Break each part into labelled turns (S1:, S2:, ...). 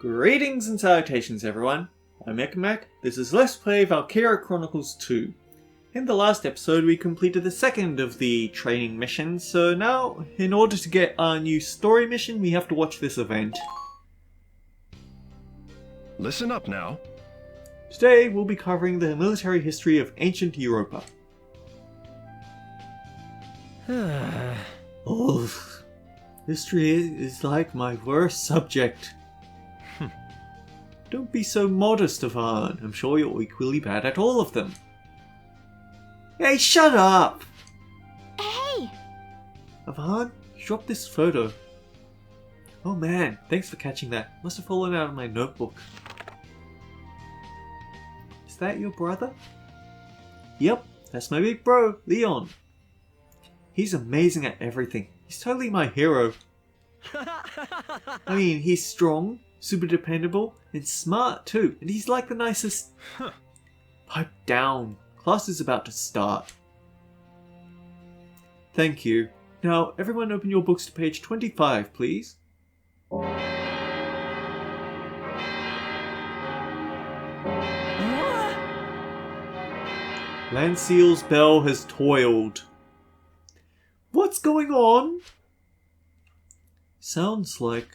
S1: Greetings and salutations everyone, I'm Ekamek. This is Let's Play Valkyria Chronicles 2. In the last episode we completed the second of the training missions, so now in order to get our new story mission we have to watch this event.
S2: Listen up now.
S1: Today we'll be covering the military history of ancient Europa. History is like my worst subject. Don't be so modest, Ivan. I'm sure you're equally bad at all of them. Hey, shut up!
S3: Hey!
S1: Ivan, you dropped this photo. Oh man, thanks for catching that. Must have fallen out of my notebook. Is that your brother? Yep, that's my big bro, Leon. He's amazing at everything. He's totally my hero. I mean, he's strong, super dependable, and smart too, and he's like the nicest... Pipe down. Class is about to start. Thank you. Now, everyone open your books to page 25, please. Landseal's bell has tolled. What's going on? Sounds like...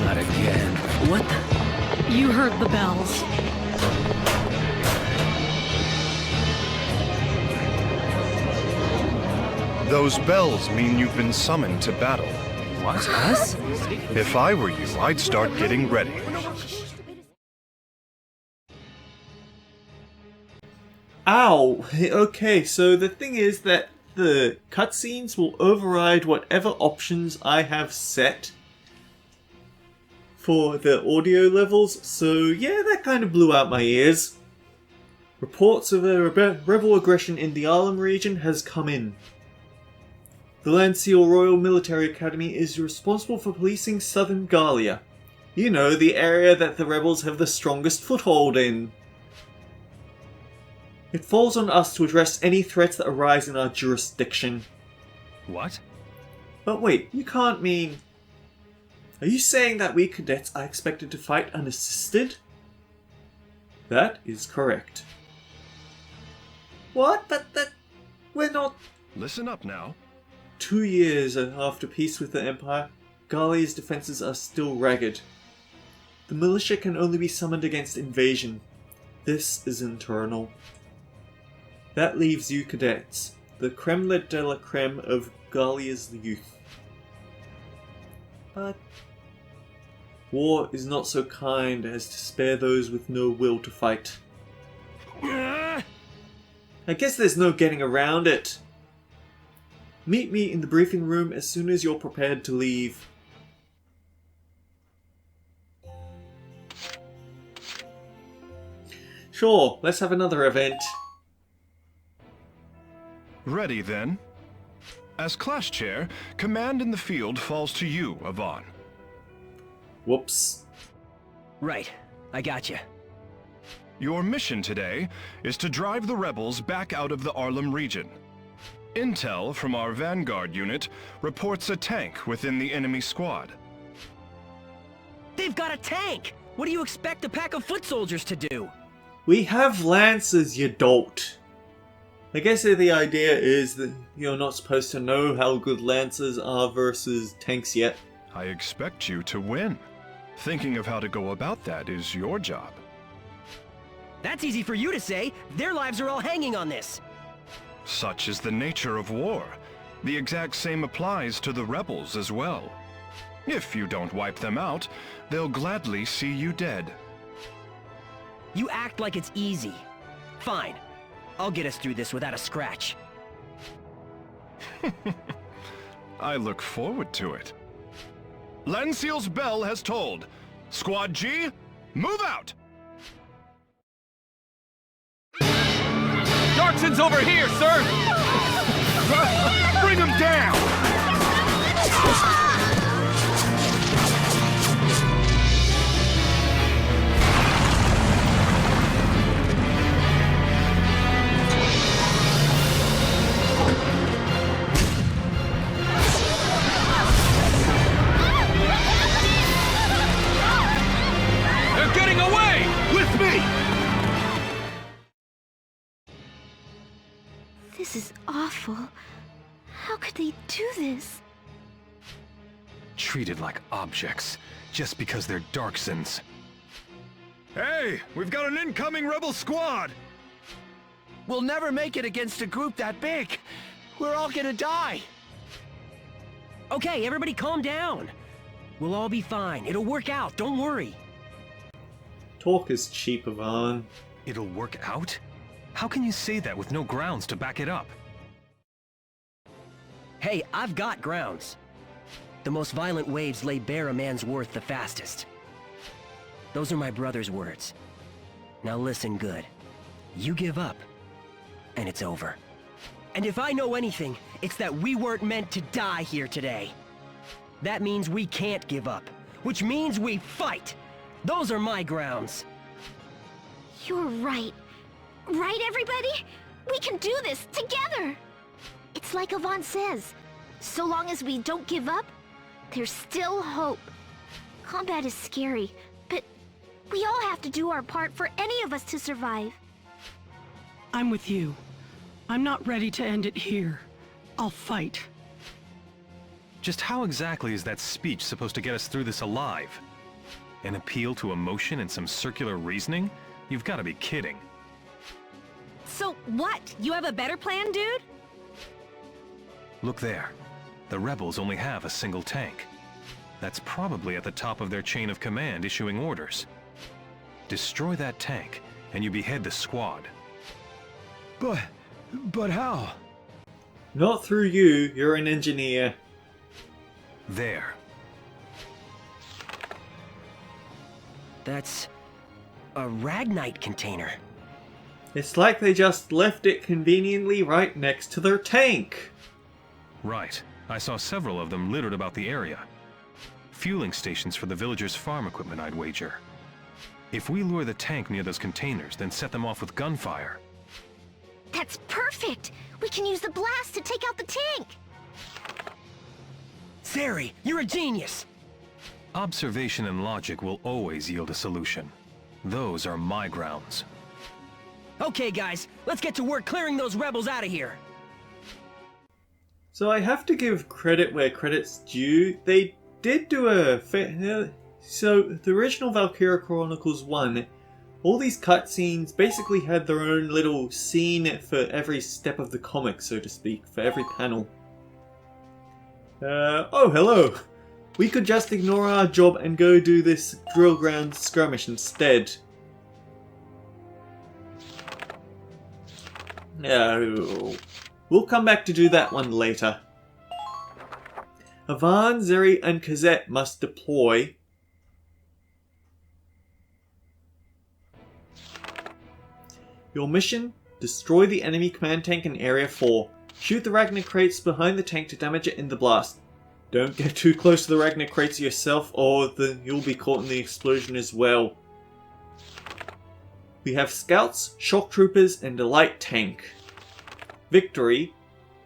S4: Not again. What the?
S3: You heard the bells.
S2: Those bells mean you've been summoned to battle.
S4: What? Us?
S2: If I were you, I'd start getting ready.
S1: Ow! Okay, so the thing is that the cutscenes will override whatever options I have set for the audio levels, so yeah, that kind of blew out my ears. Reports of a rebel aggression in the Arlem region has come in. The Landseal Royal Military Academy is responsible for policing southern Gallia. You know, the area that the rebels have the strongest foothold in. It falls on us to address any threats that arise in our jurisdiction.
S4: What?
S1: But wait, you can't mean... Are you saying that we cadets are expected to fight unassisted? That is correct. What? But we're not...
S2: Listen up now.
S1: 2 years after peace with the Empire, Gallia's defences are still ragged. The militia can only be summoned against invasion. This is internal. That leaves you cadets, the creme de la creme of Gallia's youth. But war is not so kind as to spare those with no will to fight. I guess there's no getting around it. Meet me in the briefing room as soon as you're prepared to leave. Sure, let's have another event.
S2: Ready then. As class chair, command in the field falls to you, Ivan.
S1: Whoops.
S4: Right. I gotcha.
S2: Your mission today is to drive the rebels back out of the Arlem region. Intel from our Vanguard unit reports a tank within the enemy squad.
S4: They've got a tank! What do you expect a pack of foot soldiers to do?
S1: We have lancers, you dolt. I guess the idea is that you're not supposed to know how good lancers are versus tanks yet.
S2: I expect you to win. Thinking of how to go about that is your job.
S4: That's easy for you to say. Their lives are all hanging on this.
S2: Such is the nature of war. The exact same applies to the rebels as well. If you don't wipe them out, they'll gladly see you dead.
S4: You act like it's easy. Fine. I'll get us through this without a scratch.
S2: I look forward to it. Landseal's bell has tolled. Squad G, move out!
S5: Darkson's over here, sir!
S2: Bring him down!
S3: This is awful. How could they do this?
S5: Treated like objects, just because they're Darksons.
S2: Hey, we've got an incoming rebel squad!
S6: We'll never make it against a group that big. We're all gonna die.
S4: Okay, everybody calm down. We'll all be fine. It'll work out, don't worry.
S1: Talk is cheap, Ivan.
S5: It'll work out? How can you say that with no grounds to back it up?
S4: Hey, I've got grounds. The most violent waves lay bare a man's worth the fastest. Those are my brother's words. Now listen good. You give up, and it's over. And if I know anything, it's that we weren't meant to die here today. That means we can't give up, which means we fight. Those are my grounds.
S3: You're right. Right, everybody? We can do this together! It's like Yvonne says. So long as we don't give up, there's still hope. Combat is scary, but we all have to do our part for any of us to survive.
S7: I'm with you. I'm not ready to end it here. I'll fight.
S5: Just how exactly is that speech supposed to get us through this alive? An appeal to emotion and some circular reasoning? You've got to be kidding.
S3: So what? You have a better plan, dude?
S5: Look there. The rebels only have a single tank. That's probably at the top of their chain of command issuing orders. Destroy that tank, and you behead the squad.
S6: But how?
S1: Not through you, you're an engineer.
S5: There.
S4: That's a Ragnite container.
S1: It's like they just left it conveniently right next to their tank.
S5: Right. I saw several of them littered about the area. Fueling stations for the villagers' farm equipment, I'd wager. If we lure the tank near those containers, then set them off with gunfire.
S3: That's perfect! We can use the blast to take out the tank!
S4: Sari, you're a genius!
S5: Observation and logic will always yield a solution. Those are my grounds.
S4: Okay, guys, let's get to work clearing those rebels out of here.
S1: So I have to give credit where credit's due. They did do so the original Valkyria Chronicles 1, all these cutscenes basically had their own little scene for every step of the comic, so to speak, for every panel. Oh, hello! We could just ignore our job and go do this drill ground skirmish instead. No. We'll come back to do that one later. Ivan, Zeri, and Cosette must deploy. Your mission? Destroy the enemy command tank in Area 4. Shoot the Ragnar crates behind the tank to damage it in the blast. Don't get too close to the Ragnar crates yourself or you'll be caught in the explosion as well. We have scouts, shock troopers, and a light tank. Victory: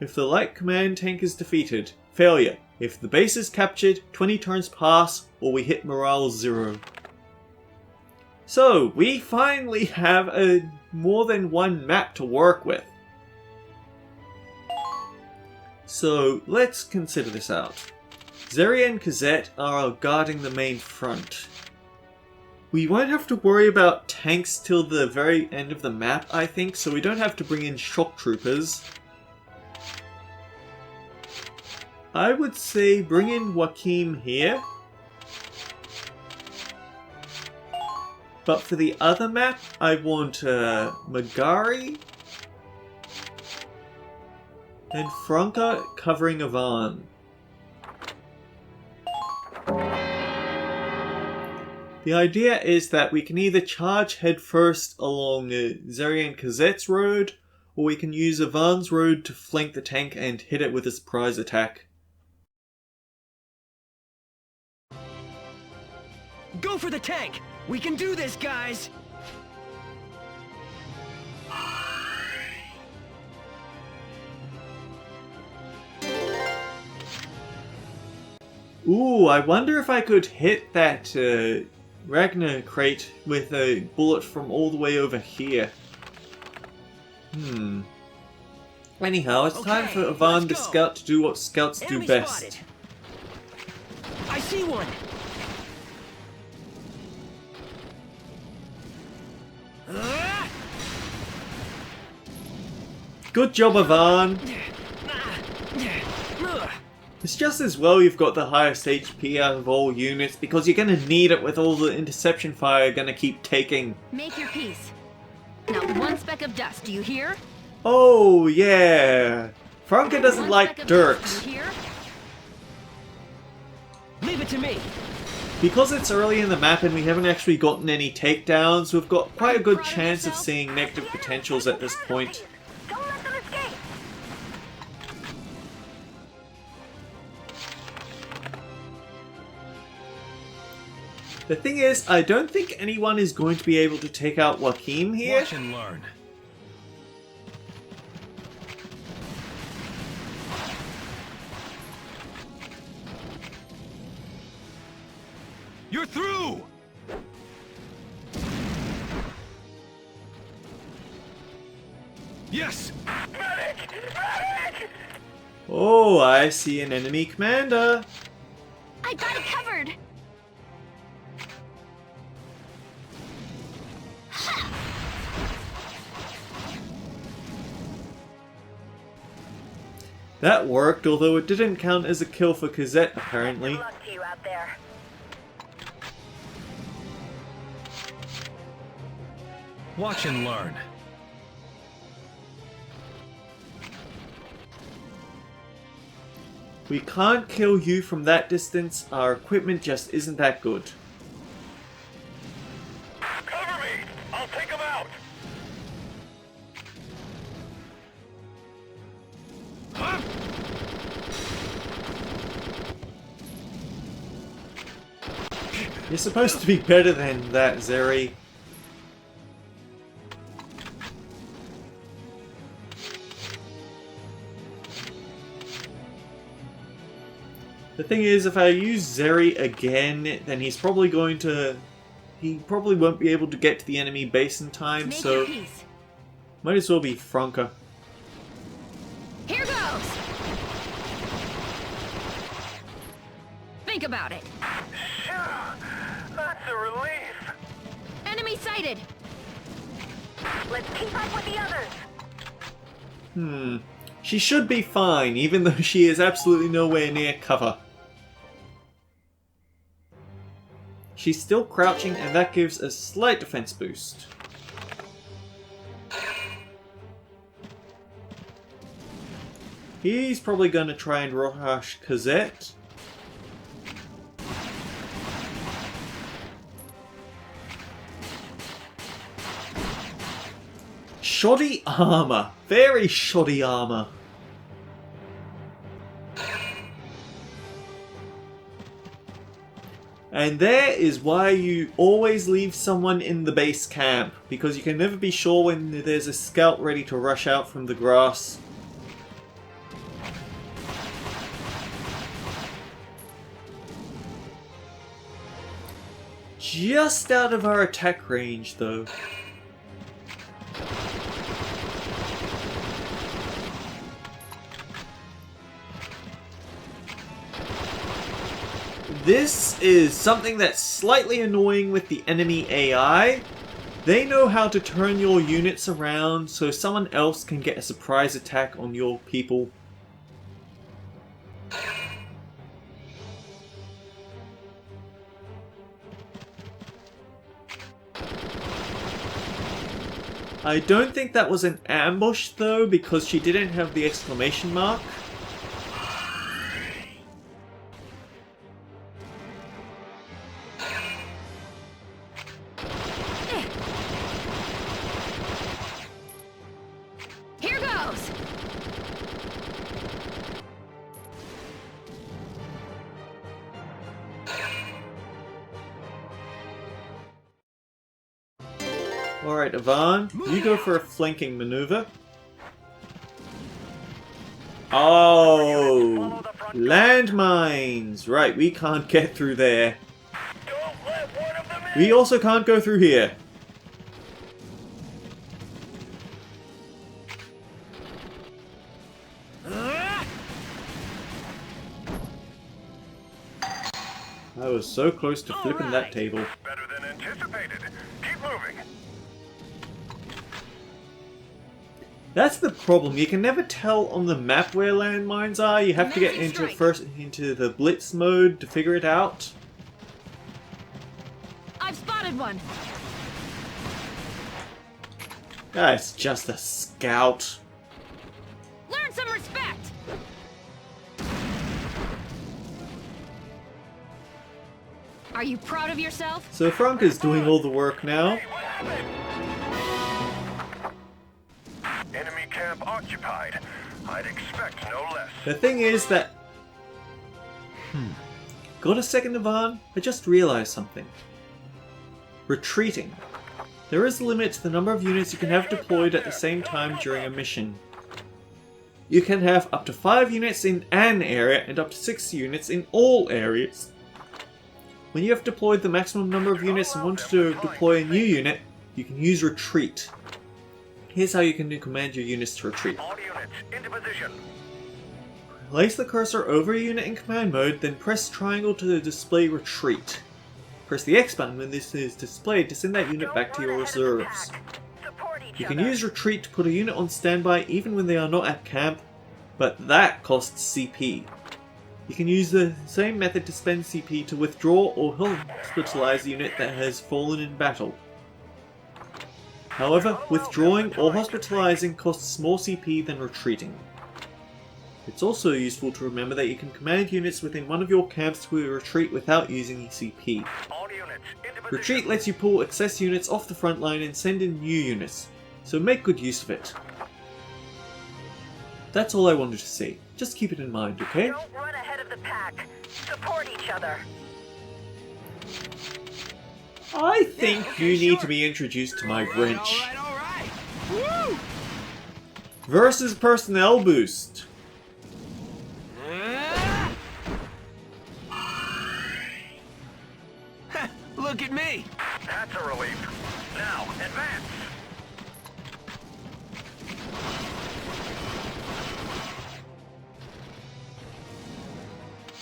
S1: if the light command tank is defeated. Failure: if the base is captured, 20 turns pass, or we hit morale 0. So, we finally have more than one map to work with. So, let's consider this out. Zeri and Cosette are guarding the main front. We won't have to worry about tanks till the very end of the map, I think, so we don't have to bring in shock troopers. I would say bring in Joachim here. But for the other map, I want Magari and Franca covering Ivan. The idea is that we can either charge headfirst along Zeri and Cosette's road, or we can use Ivan's road to flank the tank and hit it with a surprise attack.
S4: Go for the tank! We can do this, guys!
S1: Ooh, I wonder if I could hit that Ragnar crate with a bullet from all the way over here. Anyhow, it's time for Ivan the Scout to do what scouts do
S4: Enemy
S1: best.
S4: spotted. I see one.
S1: Good job, Ivan! It's just as well you've got the highest HP out of all units, because you're gonna need it with all the interception fire you're gonna keep taking.
S3: Make your peace. Not one speck of dust, do you hear?
S1: Oh, yeah! Franca doesn't
S3: One
S1: like
S3: speck of
S1: dirt.
S3: dust, do you hear?
S4: Leave it to me.
S1: Because it's early in the map and we haven't actually gotten any takedowns, we've got quite a good chance of seeing negative potentials at this point.
S3: Don't let them escape!
S1: The thing is, I don't think anyone is going to be able to take out Joachim here.
S5: Watch and learn.
S2: You're through! Yes!
S1: Oh, I see an enemy commander.
S3: I got it covered!
S1: That worked, although it didn't count as a kill for Cosette, apparently.
S3: Good luck to you out there.
S5: Watch and learn.
S1: We can't kill you from that distance, our equipment just isn't that good.
S2: Cover me! I'll take him out! Huh?
S1: You're supposed to be better than that, Zeri. The thing is, if I use Zeri again, then he's probably going to... He probably won't be able to get to the enemy base in time,
S3: Make
S1: so...
S3: your peace.
S1: Might as well be Franca.
S3: Here goes! Think about it.
S6: That's a relief.
S3: Enemy sighted! Let's keep up with the others!
S1: She should be fine, even though she is absolutely nowhere near cover. She's still crouching, and that gives a slight defense boost. He's probably going to try and Rohash Cosette. Shoddy armor. Very shoddy armor. And there is why you always leave someone in the base camp, because you can never be sure when there's a scout ready to rush out from the grass. Just out of our attack range, though. This is something that's slightly annoying with the enemy AI. They know how to turn your units around so someone else can get a surprise attack on your people. I don't think that was an ambush though, because she didn't have the exclamation mark.
S3: Here goes!
S1: Alright, Ivan, you go for a flanking maneuver. Oh! Landmines! Right, we can't get through there.
S6: Don't let one of them in.
S1: We also can't go through here. I was so close to flipping that table.
S2: Better than anticipated. Keep moving.
S1: That's the problem. You can never tell on the map where landmines are. You have to get into the blitz mode to figure it out.
S3: I've spotted one.
S1: That's just a scout.
S3: Learn some respect. Are you proud of yourself?
S1: So Frank is doing all the work now.
S2: Enemy camp occupied. I'd expect no less.
S1: The thing is that... Got a second, Ivan? I just realized something. Retreating. There is a limit to the number of units you can have deployed at the same time during a mission. You can have up to 5 units in an area and up to 6 units in all areas. When you have deployed the maximum number of units and want to deploy a new unit, you can use retreat. Here's how you can command your units to retreat.
S2: All units into position.
S1: Place the cursor over a unit in command mode, then press triangle to display retreat. Press the X button when this is displayed to send that unit back to your reserves. You can use retreat to put a unit on standby even when they are not at camp, but that costs CP. You can use the same method to spend CP to withdraw or hospitalize a unit that has fallen in battle. However, withdrawing or hospitalizing costs more CP than retreating. It's also useful to remember that you can command units within one of your camps to retreat without using CP.
S2: All units into position.
S1: Retreat lets you pull excess units off the front line and send in new units, so make good use of it. That's all I wanted to say. Just keep it in mind, okay?
S8: Don't run ahead of the pack. Support each other.
S1: I think you need to be introduced to my wrench.
S6: Alright. Woo!
S1: Versus personnel boost.
S6: Look at me.
S2: That's a relief. Now, advance.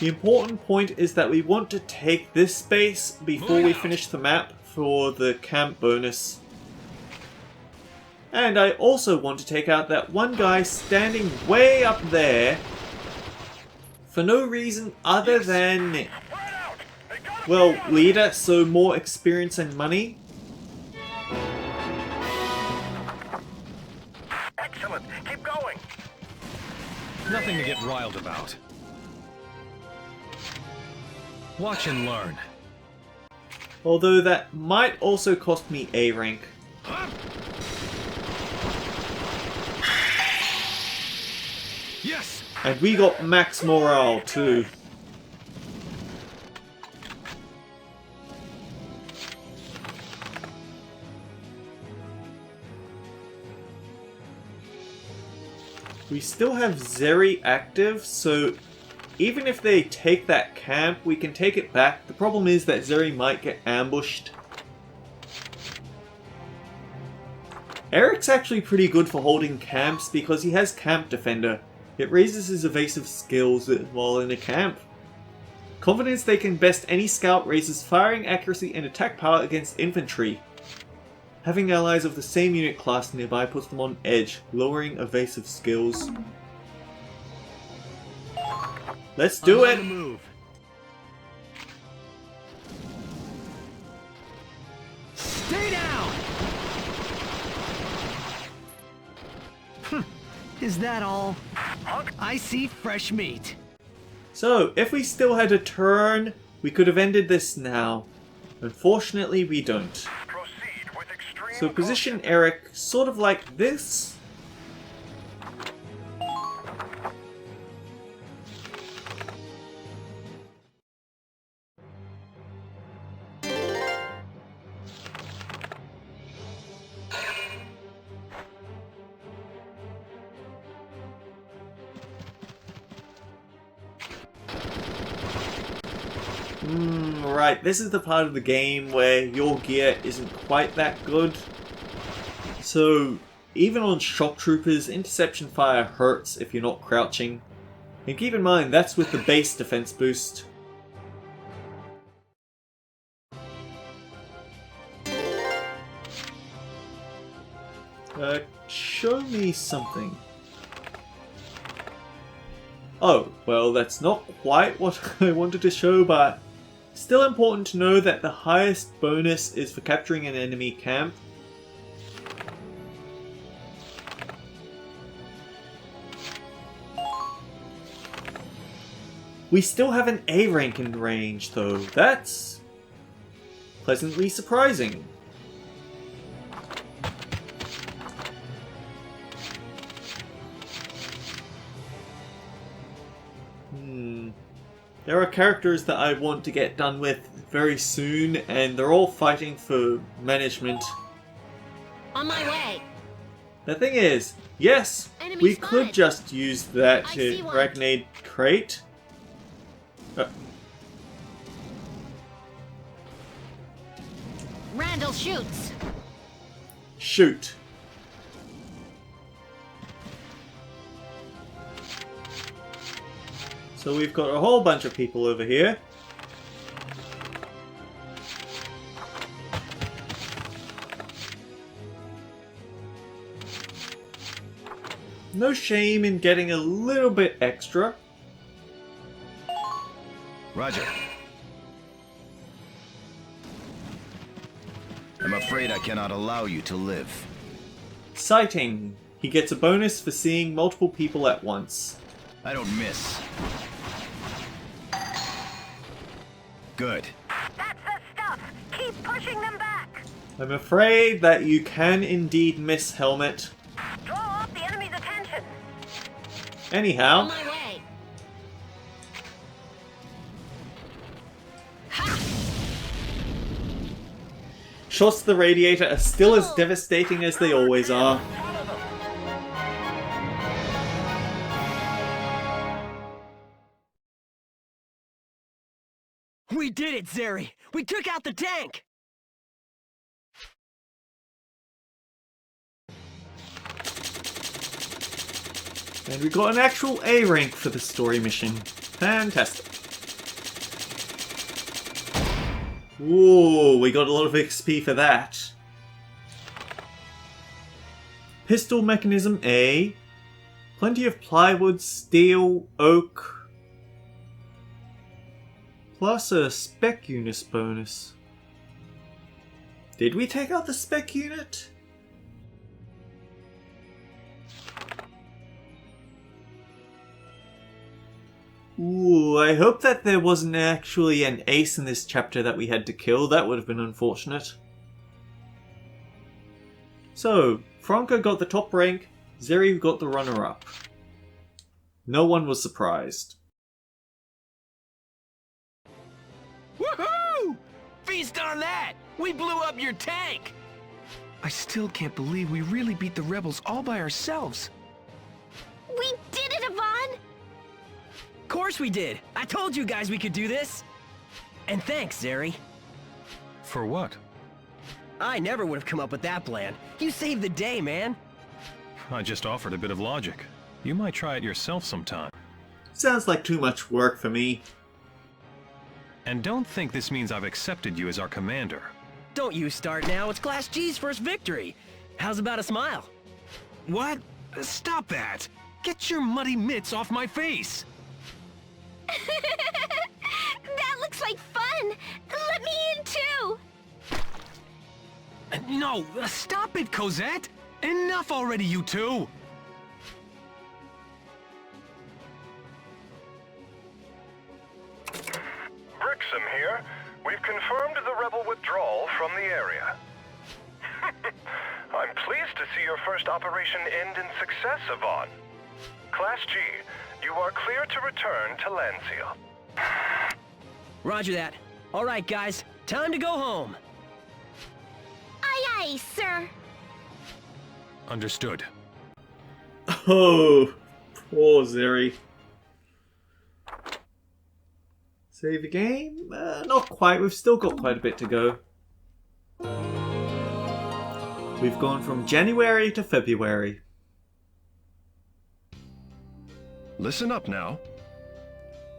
S1: The important point is that we want to take this space before we finish the map for the camp bonus. And I also want to take out that one guy standing way up there for no reason other than, well, leader, so more experience and money.
S2: Excellent. Keep going.
S5: Nothing to get riled about. Watch and learn.
S1: Although that might also cost me A rank.
S5: Yes!
S1: And we got max morale too. We still have Zeri active, so even if they take that camp, we can take it back. The problem is that Zeri might get ambushed. Eric's actually pretty good for holding camps because he has Camp Defender. It raises his evasive skills while in a camp. Confidence they can best any scout raises firing accuracy and attack power against infantry. Having allies of the same unit class nearby puts them on edge, lowering evasive skills. Let's do it!
S6: Move. Stay down. Is that all? I see fresh meat.
S1: So, if we still had a turn, we could have ended this now. Unfortunately, we don't.
S2: Proceed with extreme
S1: So position Eric sort of like this. Right, this is the part of the game where your gear isn't quite that good. So, even on shock troopers, interception fire hurts if you're not crouching. And keep in mind, that's with the base defense boost. Show me something. Oh, well, that's not quite what I wanted to show, but still important to know that the highest bonus is for capturing an enemy camp. We still have an A rank in range, though. That's pleasantly surprising. There are characters that I want to get done with very soon, and they're all fighting for management.
S3: On my way.
S1: The thing is, yes,
S3: Enemy
S1: we
S3: spotted.
S1: could just use that
S3: I see
S1: to
S3: one.
S1: Ragnade crate.
S3: Randall shoots.
S1: Shoot. So we've got a whole bunch of people over here. No shame in getting a little bit extra.
S6: Roger. I'm afraid I cannot allow you to live.
S1: Sighting. He gets a bonus for seeing multiple people at once.
S6: I don't miss. Good.
S8: That's the stuff! Keep pushing them back!
S1: I'm afraid that you can indeed miss, Helmet.
S8: Draw off the enemy's attention!
S3: On
S1: Anyhow,
S3: my way.
S1: shots to the radiator are still as devastating as they always are.
S4: We did it, Zeri! We took out the tank!
S1: And we got an actual A rank for the story mission. Fantastic. Whoa, we got a lot of XP for that. Pistol mechanism A. Plenty of plywood, steel, oak. Plus a spec unit bonus. Did we take out the spec unit? Ooh, I hope that there wasn't actually an ace in this chapter that we had to kill. That would have been unfortunate. So, Franco got the top rank, Zeri got the runner-up. No one was surprised.
S6: Woohoo! Feast on that! We blew up your tank!
S5: I still can't believe we really beat the rebels all by ourselves.
S3: We did it, Yvonne!
S4: Of course we did! I told you guys we could do this! And thanks, Zeri.
S5: For what?
S4: I never would have come up with that plan. You saved the day, man!
S5: I just offered a bit of logic. You might try it yourself sometime.
S1: Sounds like too much work for me.
S5: And don't think this means I've accepted you as our commander.
S4: Don't you start now, it's Class G's first victory! How's about a smile?
S5: What? Stop that! Get your muddy mitts off my face!
S3: That looks like fun! Let me in too!
S5: No, stop it, Cosette! Enough already, you two!
S2: Brixham here. We've confirmed the rebel withdrawal from the area. I'm pleased to see your first operation end in success, Yvonne. Class G, you are clear to return to Landseal.
S4: Roger that. Alright, guys, time to go home.
S3: Aye aye, sir.
S5: Understood.
S1: Oh, poor Zeri. Save the game? Not quite, we've still got quite a bit to go. We've gone from January to February.
S2: Listen up now.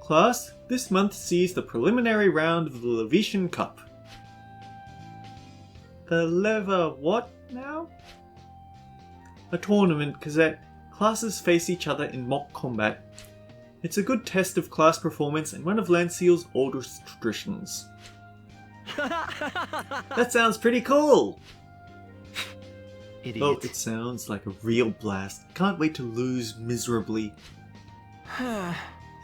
S1: Class, this month sees the preliminary round of the Levitian Cup. The lever what now? a tournament because classes face each other in mock combat. It's a good test of class performance and one of Landseal's oldest traditions. That sounds pretty cool!
S6: Idiot.
S1: Oh, it sounds like a real blast. Can't wait to lose miserably.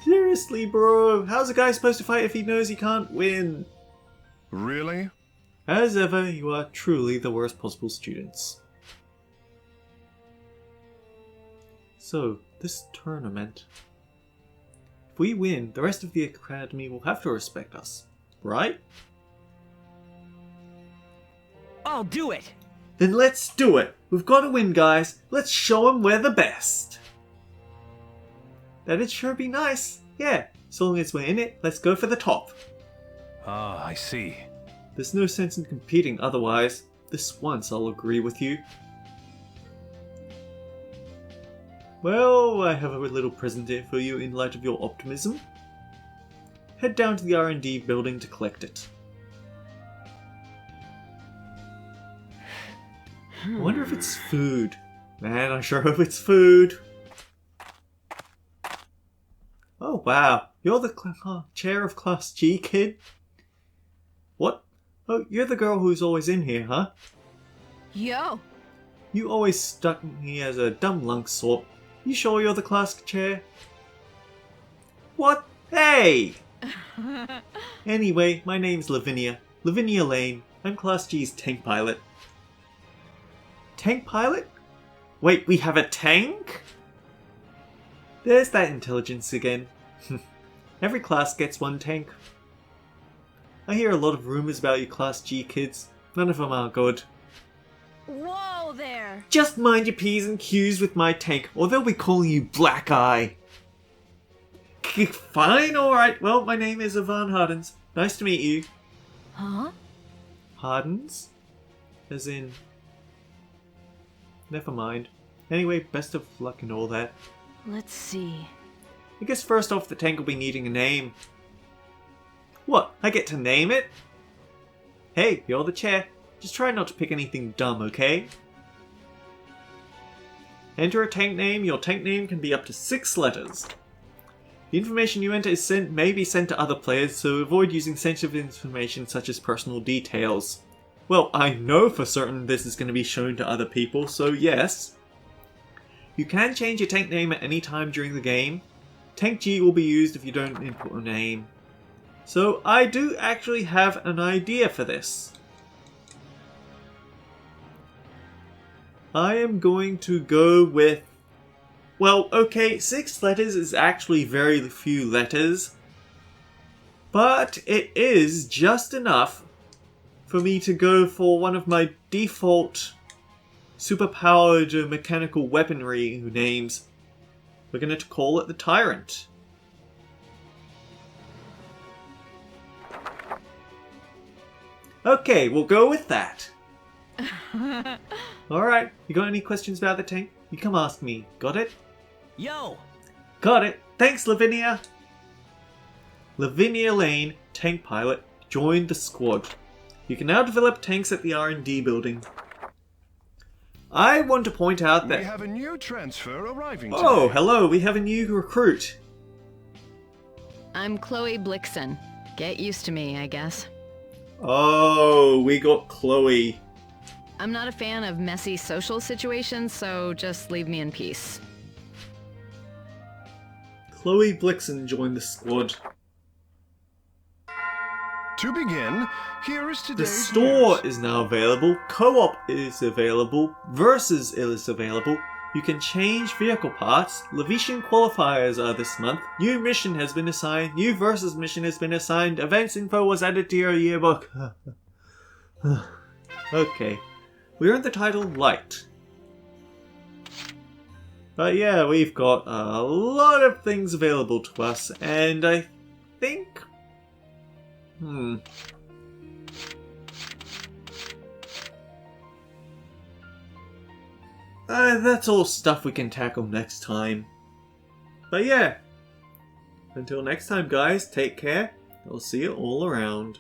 S1: Seriously, bro, how's a guy supposed to fight if he knows he can't win?
S2: Really?
S1: As ever, you are truly the worst possible students. So, this tournament. If we win, the rest of the academy will have to respect us, right?
S4: I'll do it!
S1: Then let's do it! We've got to win, guys! Let's show them we're the best! That'd sure be nice. Yeah, so long as we're in it, let's go for the top.
S5: Ah, I see.
S1: There's no sense in competing otherwise. This once I'll agree with you. Well, I have a little present here for you in light of your optimism. Head down to the R&D building to collect it. I wonder if it's food. Man, I sure hope it's food. Oh wow, you're the chair of Class G, kid? What? Oh, you're the girl who's always in here, huh?
S3: Yo!
S1: You always stuck me as a dumb lunk sort. You sure you're the class chair? What? Hey! Anyway, my name's Lavinia. Lavinia Lane. I'm Class G's tank pilot. Tank pilot? Wait, we have a tank? There's that intelligence again. Every class gets one tank. I hear a lot of rumors about you Class G kids. None of them are good.
S3: Whoa there!
S1: Just mind your P's and Q's with my tank, or they'll be calling you Black Eye. Fine, alright. Well, my name is Yvonne Hardens. Nice to meet you.
S3: Huh?
S1: Hardens? As in... Never mind. Anyway, best of luck and all that.
S3: Let's see.
S1: I guess first off the tank will be needing a name. What? I get to name it? Hey, you're the chair. Just try not to pick anything dumb, okay? Enter a tank name. Your tank name can be up to 6 letters. The information you enter may be sent to other players, so avoid using sensitive information such as personal details. Well, I know for certain this is going to be shown to other people, so yes. You can change your tank name at any time during the game. Tank G will be used if you don't input a name. So I do actually have an idea for this. I am going to go with... Well, okay, 6 letters is actually very few letters. But it is just enough for me to go for one of my default superpowered mechanical weaponry names. We're going to call it the Tyrant. Okay, we'll go with that. Alright, you got any questions about the tank? You come ask me. Got it?
S4: Yo!
S1: Got it. Thanks, Lavinia. Lavinia Lane, tank pilot, joined the squad. You can now develop tanks at the R&D building. I want to point out that...
S2: We have a new transfer arriving
S1: Oh,
S2: today.
S1: hello, we have a new recruit.
S9: I'm Chloe Blixen. Get used to me, I guess.
S1: Oh, we got Chloe.
S9: I'm not a fan of messy social situations, so just leave me in peace.
S1: Chloe Blixen joined the squad.
S2: To begin, here is
S1: The
S2: today's
S1: store
S2: news.
S1: is now available, co-op is available, Versus is available, you can change vehicle parts, Levitian qualifiers are this month, new mission has been assigned, new Versus mission has been assigned, events info was added to your yearbook. Okay, we earned the title Light. But yeah, we've got a lot of things available to us, and I think... That's all stuff we can tackle next time. But yeah, until next time guys, take care. I'll see you all around.